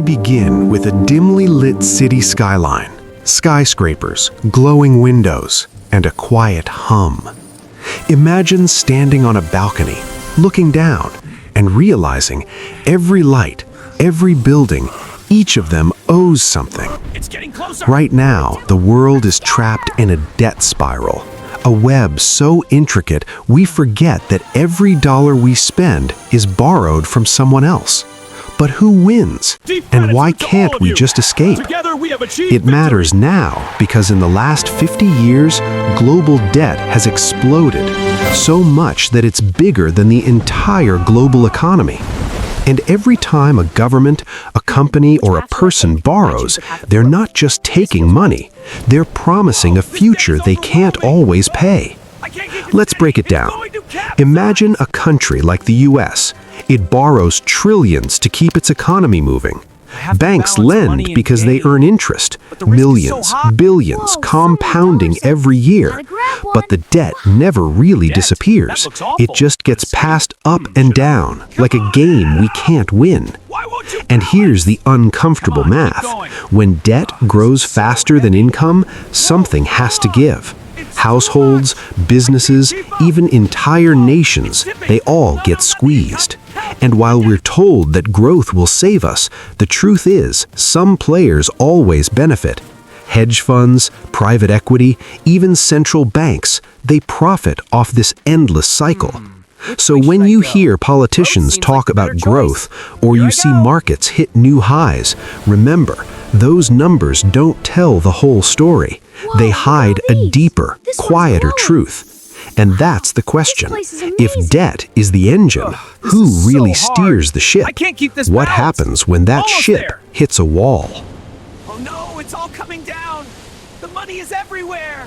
begin with a dimly lit city skyline, skyscrapers, glowing windows, and a quiet hum. Imagine standing on a balcony, looking down, and realizing every light, every building, each of them owes something. It's getting closer. Right now, the world is trapped in a debt spiral, a web so intricate we forget that every dollar we spend is borrowed from someone else. But who wins? And why can't we just escape? Together we have achieved It matters now because in the last 50 years, global debt has exploded, so much that it's bigger than the entire global economy. And every time a government, a company, or a person borrows, they're not just taking money, they're promising a future they can't always pay. Let's break it down. Imagine a country like the US. It borrows trillions to keep its economy moving. Banks lend because they earn interest, millions, billions, compounding every year. But the debt never really disappears. It just gets passed up and down, like a game we can't win. And here's the uncomfortable math. When debt grows faster than income, something has to give. Households, businesses, even entire nations, they all get squeezed. And while we're told that growth will save us, the truth is some players always benefit. Hedge funds, private equity, even central banks, they profit off this endless cycle. So when you hear politicians talk about growth, or you see markets hit new highs, remember, those numbers don't tell the whole story. They hide a deeper, quieter truth. And that's the question. If debt is the engine, who really steers the ship? What happens when that ship hits a wall? Oh no, it's all coming down. The money is everywhere.